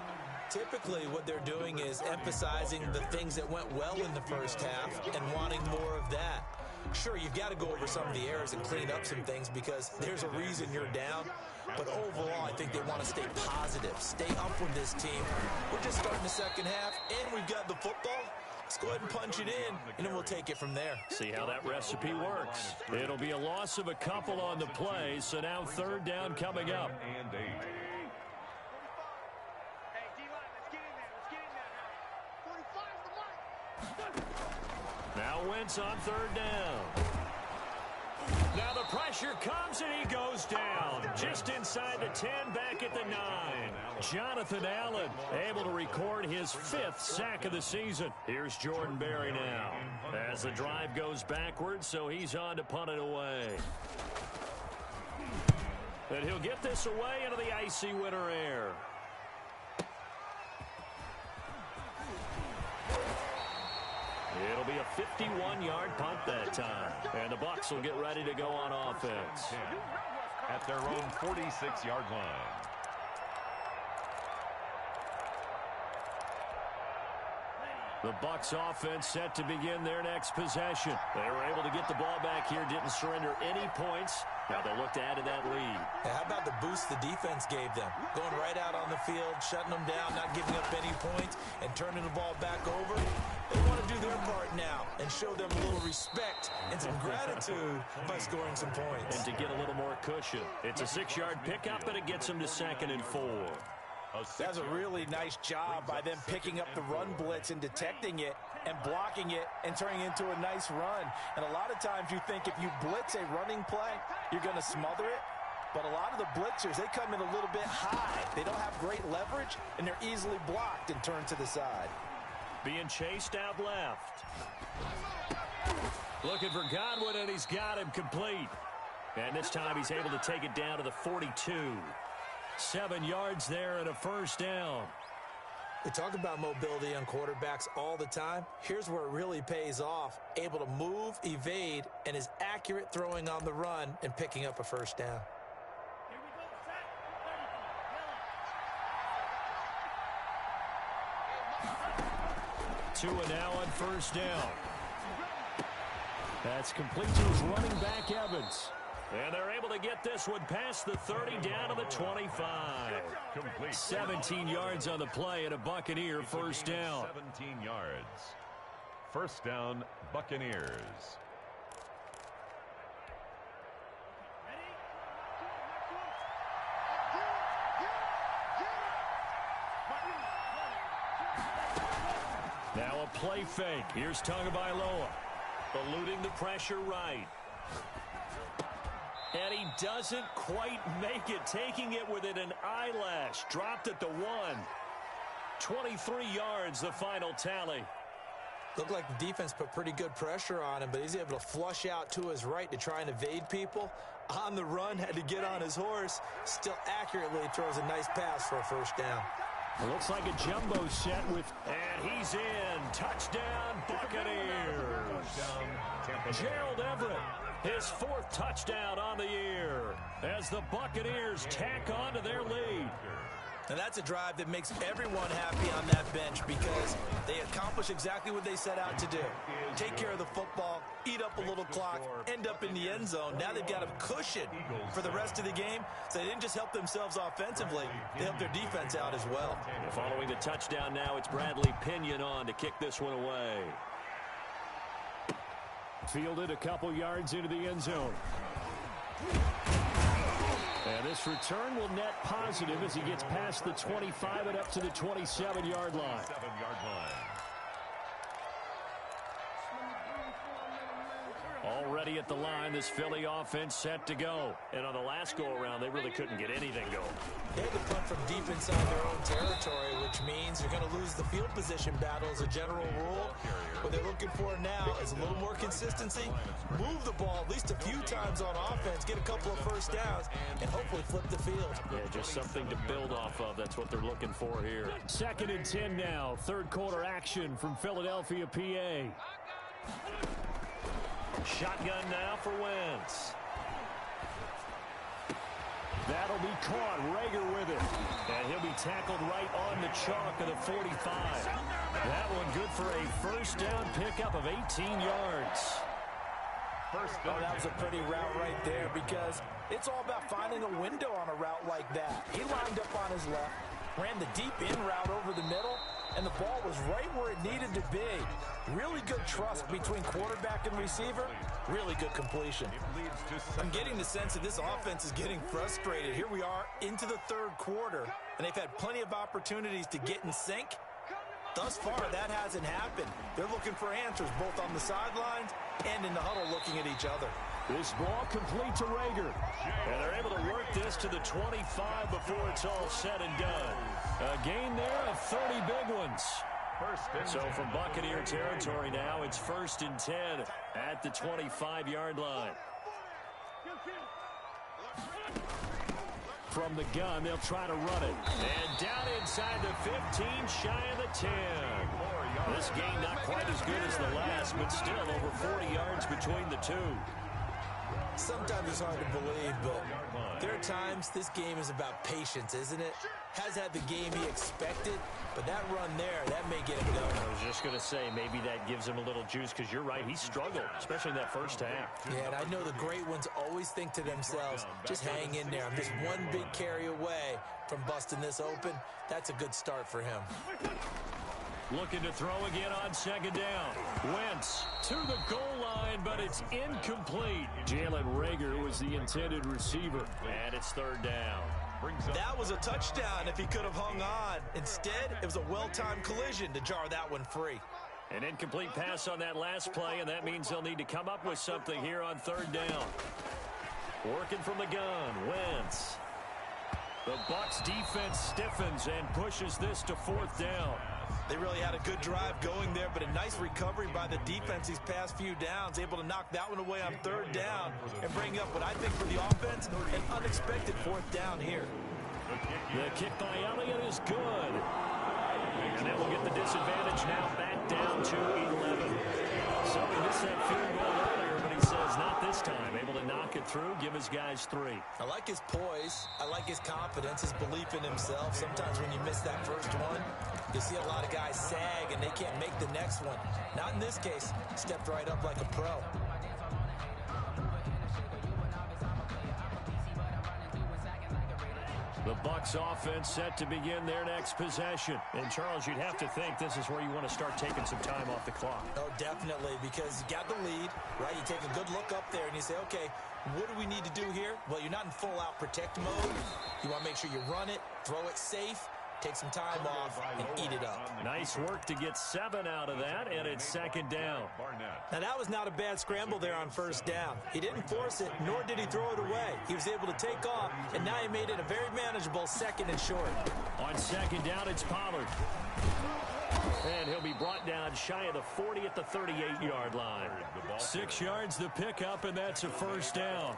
Typically, what they're doing is emphasizing the things that went well in the first half and wanting more of that. Sure, you've got to go over some of the errors and clean up some things because there's a reason you're down. But overall, I think they want to stay positive, stay up with this team. We're just starting the second half, and we've got the football. Let's go ahead and punch it in, and then we'll take it from there. See how that recipe works. It'll be a loss of a couple on the play, so now 3rd down coming up. And 8. Now Wentz on 3rd down. Now the pressure comes and he goes down. Just inside the 10, back at the 9. Jonathan Allen able to record his 5th sack of the season. Here's Jordan Berry now. As the drive goes backwards, so he's on to punt it away. And he'll get this away into the icy winter air. It'll be a 51-yard punt that time. And the Bucs will get ready to go on offense. At their own 46-yard line. The Bucs offense set to begin their next possession. They were able to get the ball back here, didn't surrender any points. Now they'll look to add to that lead. Yeah, how about the boost the defense gave them? Going right out on the field, shutting them down, not giving up any points, and turning the ball back over. They want to do their part now and show them a little respect and some gratitude by scoring some points. And to get a little more cushion. It's a 6-yard pickup, and it gets them to 2nd and 4. That's a really nice job by them picking up the run blitz and detecting it and blocking it and turning it into a nice run. And a lot of times you think if you blitz a running play, you're going to smother it. But a lot of the blitzers, they come in a little bit high. They don't have great leverage, and they're easily blocked and turned to the side. Being chased out left. Looking for Godwin, and he's got him complete. And this time he's able to take it down to the 42. 7 yards there and a 1st down. We talk about mobility on quarterbacks all the time. Here's where it really pays off. Able to move, evade, and is accurate throwing on the run and picking up a 1st down. Two and now on 1st down. That's complete to his running back, Evans. And they're able to get this one past the 30 down to the 25. 17 yards on the play and a Buccaneer 1st down. 17 yards. 1st down, Buccaneers. Now a play fake. Here's Tagovailoa. Eluding the pressure right. And he doesn't quite make it, taking it within an eyelash. Dropped at the 1. 23 yards, the final tally. Looked like the defense put pretty good pressure on him, but he's able to flush out to his right to try and evade people. On the run, had to get on his horse. Still accurately throws a nice pass for a 1st down. It looks like a jumbo set with, and he's in. Touchdown, Buccaneers. Gerald Everett, his 4th touchdown on the year as the Buccaneers tack on to their lead. And that's a drive that makes everyone happy on that bench because they accomplish exactly what they set out to do. Take care of the football, eat up a little clock, end up in the end zone. Now they've got a cushion for the rest of the game. So they didn't just help themselves offensively, they helped their defense out as well. Following the touchdown now, it's Bradley Pinion on to kick this one away. Fielded a couple yards into the end zone. And this return will net positive as he gets past the 25 and up to the 27-yard line. Already at the line, this Philly offense set to go. And on the last go-around, they really couldn't get anything going. They had to punt from deep inside their own territory, which means you're going to lose the field position battle as a general rule. What they're looking for now is a little more consistency, move the ball at least a few times on offense, get a couple of 1st downs, and hopefully flip the field. Yeah, just something to build off of. That's what they're looking for here. 2nd and 10 now. 3rd quarter action from Philadelphia, PA. Shotgun now for Wentz. That'll be caught. Rager with it. And he'll be tackled right on the chalk of the 45. That one good for a 1st down pickup of 18 yards. Oh, that was a pretty route right there because it's all about finding a window on a route like that. He lined up on his left, ran the deep in route over the middle, and the ball was right where it needed to be. Really good trust between quarterback and receiver. Really good completion. I'm getting the sense that this offense is getting frustrated. Here we are into the 3rd quarter, and they've had plenty of opportunities to get in sync. Thus far, that hasn't happened. They're looking for answers both on the sidelines and in the huddle looking at each other. This ball complete to Rager. And they're able to work this to the 25 before it's all said and done. A gain there of 30 big ones. So from Buccaneer territory now, it's 1st and 10 at the 25-yard line. From the gun, they'll try to run it. And down inside the 15, shy of the 10. This game not quite as good as the last, but still over 40 yards between the two. Sometimes it's hard to believe, but there are times this game is about patience, isn't it? Has had the game he expected, but that run there, that may get him going. I was just going to say, maybe that gives him a little juice, because you're right, he struggled, especially in that first half. Yeah, and I know the great ones always think to themselves, just hang in there. I'm just one big carry away from busting this open. That's a good start for him. Looking to throw again on second down. Wentz to the goal line, but it's incomplete. Jalen Reagor was the intended receiver, and it's third down. That was a touchdown if he could have hung on. Instead, it was a well-timed collision to jar that one free. An incomplete pass on that last play, and that means they'll need to come up with something here on third down. Working from the gun, Wentz. The Bucs defense stiffens and pushes this to fourth down. They really had a good drive going there, but a nice recovery by the defense these past few downs, able to knock that one away on third down and bring up what I think for the offense, an unexpected fourth down here. The kick by Elliott is good. And that will get the disadvantage now back down to 11. So he missed that field goal earlier, but he says not this time. Able to knock it through, give his guys 3. I like his poise. I like his confidence, his belief in himself. Sometimes when you miss that first one, you see a lot of guys sag and they can't make the next one. Not in this case. Stepped right up like a pro. The Bucs offense set to begin their next possession. And, Charles, you'd have to think this is where you want to start taking some time off the clock. Oh, definitely, because you got the lead, right? You take a good look up there and you say, okay, what do we need to do here? Well, you're not in full-out protect mode. You want to make sure you run it, throw it safe, take some time off, and eat it up. Nice work to get 7 out of that, and it's second down. Now, that was not a bad scramble there on first down. He didn't force it, nor did he throw it away. He was able to take off, and now he made it a very manageable second and short. On second down, it's Pollard. And he'll be brought down shy of the 40 at the 38-yard line. 6 yards the pickup, and that's a first down.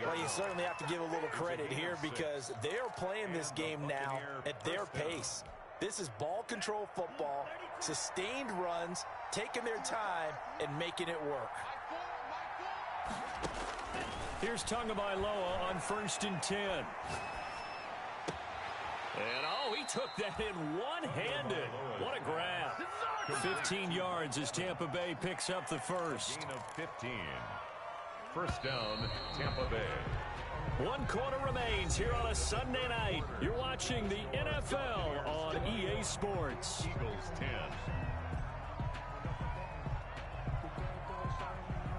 Well, you certainly have to give a little credit here because they are playing this game now at their pace. This is ball control football, sustained runs, taking their time, and making it work. Here's Tagovailoa on 1st and 10. And, oh, he took that in one-handed. What a grab. 15 yards as Tampa Bay picks up the first. Gain of 15. First down, Tampa Bay. 1 quarter remains here on a Sunday night. You're watching the NFL on EA Sports. Eagles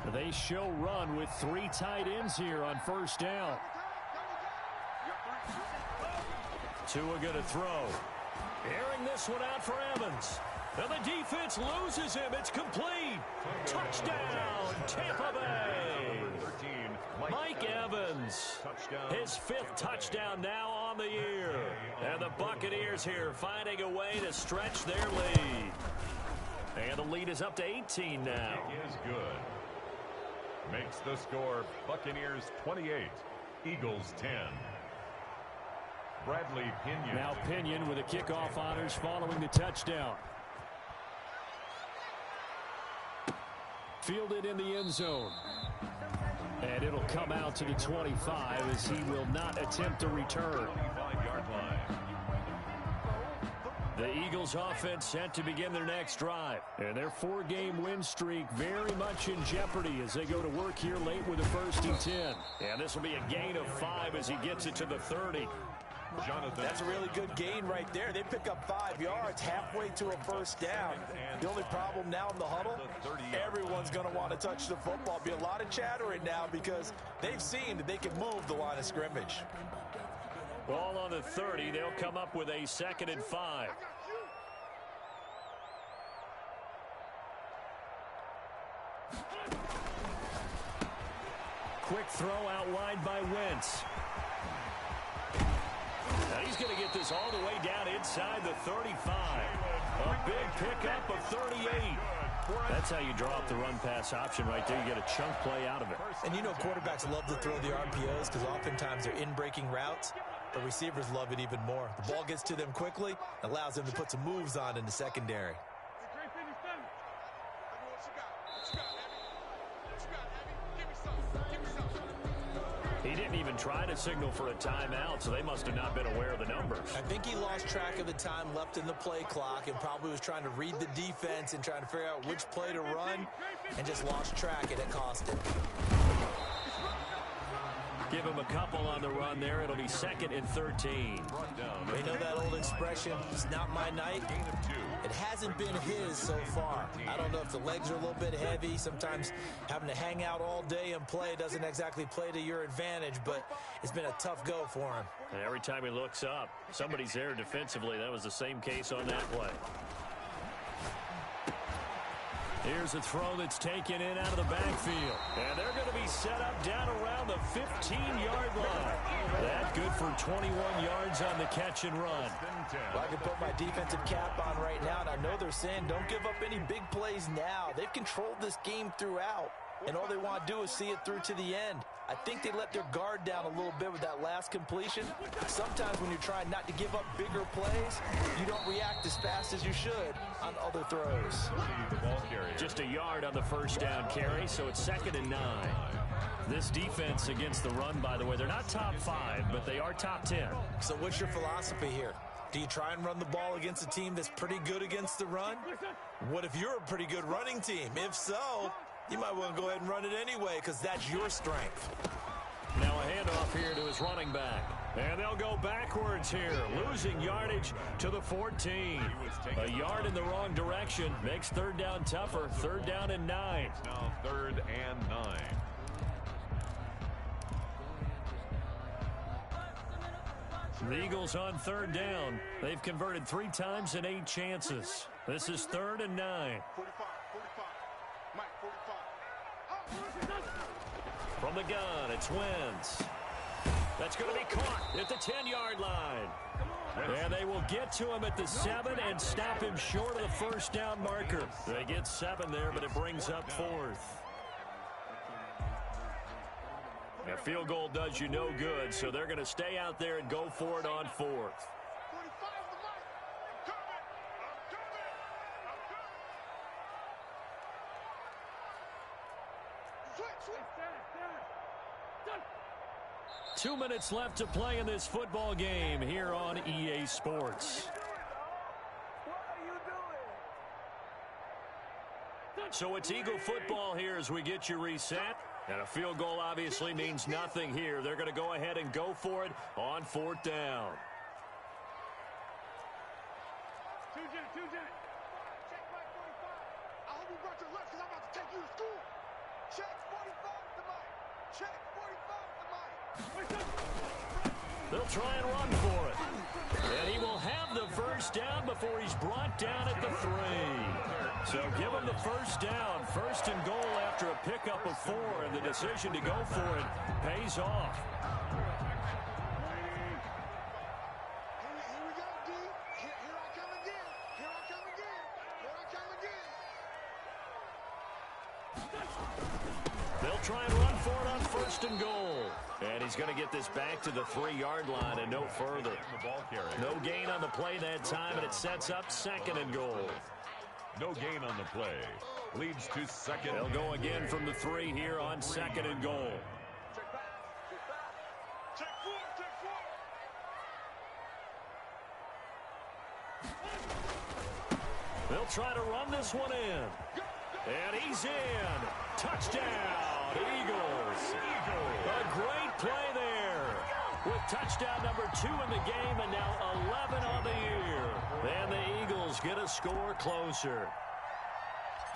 10. They show run with 3 tight ends here on first down. Tua going to throw. Airing this one out for Evans. And the defense loses him. It's complete. Touchdown, Tampa Bay. 13, Mike Evans. His 5th touchdown now on the year. And the Buccaneers here finding a way to stretch their lead. And the lead is up to 18 now. Is good. Makes the score Buccaneers 28, Eagles 10. Bradley Pinion. Now Pinion with the kickoff honors following the touchdown. Fielded in the end zone. And it'll come out to the 25 as he will not attempt a return. 25-yard line. The Eagles offense set to begin their next drive. And their 4-game win streak very much in jeopardy as they go to work here late with a 1st and 10. And this will be a gain of 5 as he gets it to the 30. Jonathan. That's a really good gain right there. They pick up 5 yards halfway to a first down. The only problem now in the huddle, everyone's going to want to touch the football. Be a lot of chattering now because they've seen that they can move the line of scrimmage. Ball on the 30. They'll come up with a 2nd and 5. Quick throw out wide by Wentz. Now he's going to get this all the way down inside the 35. A big pickup of 38. That's how you draw up the run-pass option right there. You get a chunk play out of it. And you know quarterbacks love to throw the RPOs because oftentimes they're in-breaking routes. The receivers love it even more. The ball gets to them quickly, allows them to put some moves on in the secondary. He didn't even try to signal for a timeout, so they must have not been aware of the numbers. I think he lost track of the time left in the play clock and probably was trying to read the defense and trying to figure out which play to run and just lost track, and it cost him. Give him a couple on the run there. It'll be 2nd and 13. They know that old expression, it's not my night. It hasn't been his so far. I don't know if the legs are a little bit heavy. Sometimes having to hang out all day and play doesn't exactly play to your advantage, but it's been a tough go for him. And every time he looks up, somebody's there defensively. That was the same case on that play. Here's a throw that's taken in out of the backfield. And they're going to be set up down around the 15-yard line. That's good for 21 yards on the catch and run. Well, I can put my defensive cap on right now, and I know they're saying don't give up any big plays now. They've controlled this game throughout, and all they want to do is see it through to the end. I think they let their guard down a little bit with that last completion. Sometimes when you're trying not to give up bigger plays, you don't react as fast as you should on other throws. Just a yard on the first down carry, so it's 2nd and 9. This defense against the run, by the way, they're not top 5, but they are top 10. So what's your philosophy here? Do you try and run the ball against a team that's pretty good against the run? What if you're a pretty good running team? If so, you might want to go ahead and run it anyway because that's your strength. Now a handoff here to his running back. And they'll go backwards here, losing yardage to the 14. A yard in the wrong direction makes 3rd down tougher. 3rd down and 9. Now 3rd and 9. The Eagles on 3rd down. They've converted 3 times in 8 chances. This is 3rd and 9. 45. Mike, 45. From the gun, it's Wentz. That's going to be caught at the 10-yard line. And they will get to him at the 7 and stop him short of the first down marker. They get 7 there, but it brings up 4th. A field goal does you no good, so they're going to stay out there and go for it on 4th. Two minutes left to play in this football game here on EA Sports. So it's Eagle football here as we get you reset. And a field goal obviously means nothing here. They're going to go ahead and go for it on 4th down. Check Mike 45. I hope you brought your lunch because I'm about to take you to school. Check 45 to Mike. Check 45 to Mike. They'll try and run for it. And he will have the first down before he's brought down at the 3. So give him the first down. 1st and goal after a pickup of 4. And the decision to go for it pays off. Here we go, D. Here I come again. Here I come again. Here I come again. They'll try and run for it on 1st and goal. And he's going to get this back to the 3-yard line and no further. No gain on the play that time, and it sets up 2nd and goal. No gain on the play. Leads to 2nd. They'll go again from the 3 here on 2nd and goal. Check 4. They'll try to run this one in. And he's in. Touchdown, Eagles. A great play there. With touchdown number 2 in the game and now 11 on the year. And the Eagles get a score closer.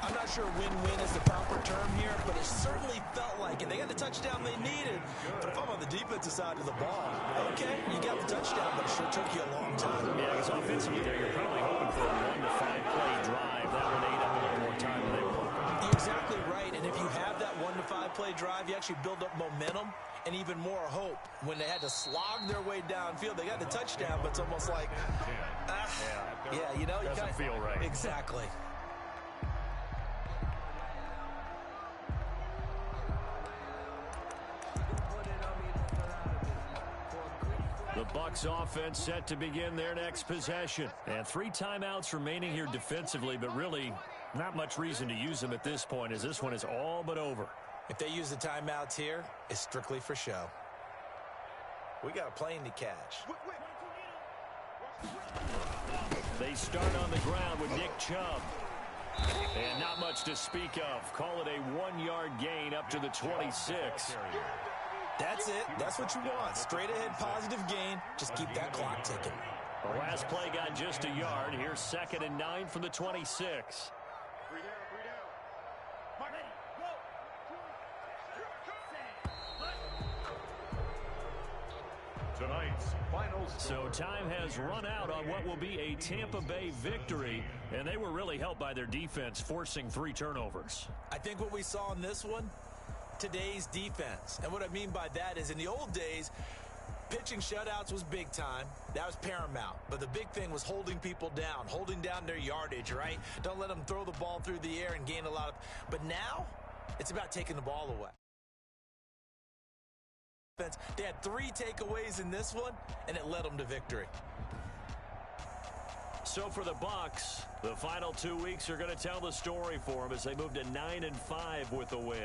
I'm not sure win-win is the proper term here, but it certainly felt like it. They got the touchdown they needed. But if I'm on the defensive side of the ball, okay, you got the touchdown, but it sure took you a long time. Yeah, because offensively there, you're probably hoping for a 1 to 5 play drive. That would eat up a little more time than they were. You're exactly right, and if you have that 1 to 5 play drive, you actually build up momentum and even more hope. When they had to slog their way downfield, they got the touchdown, but it's almost like, you know, you doesn't feel right. Exactly. The Bucs offense set to begin their next possession. And 3 timeouts remaining here defensively, but really not much reason to use them at this point as this one is all but over. If they use the timeouts here, it's strictly for show. We got a plane to catch. They start on the ground with Nick Chubb. And not much to speak of. Call it a 1-yard gain up to the 26. That's it. That's what you want. Straight ahead positive gain. Just keep that clock ticking. The last play got just a yard. Here's 2nd and 9 from the 26. Tonight's final score. So time has run out on what will be a Tampa Bay victory, and they were really helped by their defense, forcing 3 turnovers. I think what we saw in this one, today's defense. And what I mean by that is in the old days, pitching shutouts was big time. That was paramount. But the big thing was holding people down, holding down their yardage, right? Don't let them throw the ball through the air and gain a lot of... But now, it's about taking the ball away. They had 3 takeaways in this one, and it led them to victory. So for the Bucs, the final 2 weeks are going to tell the story for them as they move to 9-5 with a win.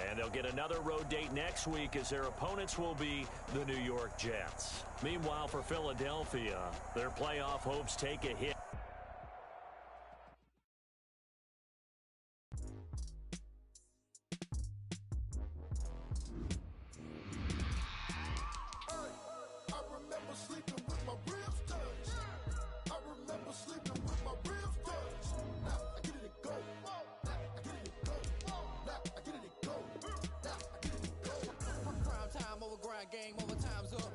And they'll get another road date next week as their opponents will be the New York Jets. Meanwhile, for Philadelphia, their playoff hopes take a hit. Game over, time's up.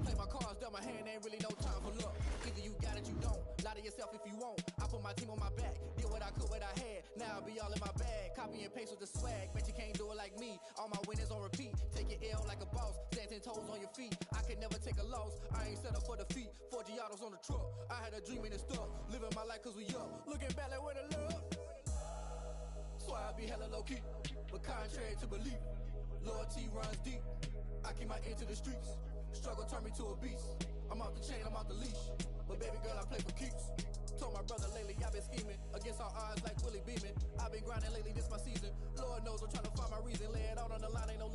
Play my cards, dealt my hand, ain't really no time for luck. Either you got it, you don't. Lie to yourself if you won't. I put my team on my back, did what I could, what I had. Now I'll be all in my bag, copy and paste with the swag. Bet you can't do it like me. All my winners on repeat. Take your L like a boss, stand 10 toes on your feet. I can never take a loss. I ain't set up for defeat. 4 Giottos on the truck. I had a dream and it's stuck. Living my life cause we up. Looking back like where the love. So I be hella low key, but contrary to belief, loyalty runs deep. I keep my ear to the streets. Struggle turned me to a beast. I'm off the chain, I'm off the leash. But baby girl, I play for keeps. Told my brother lately, I've been scheming against all odds like Willie Beeman. I've been grinding lately, this my season. Lord knows I'm trying to find my reason. Lay it out on the line, ain't no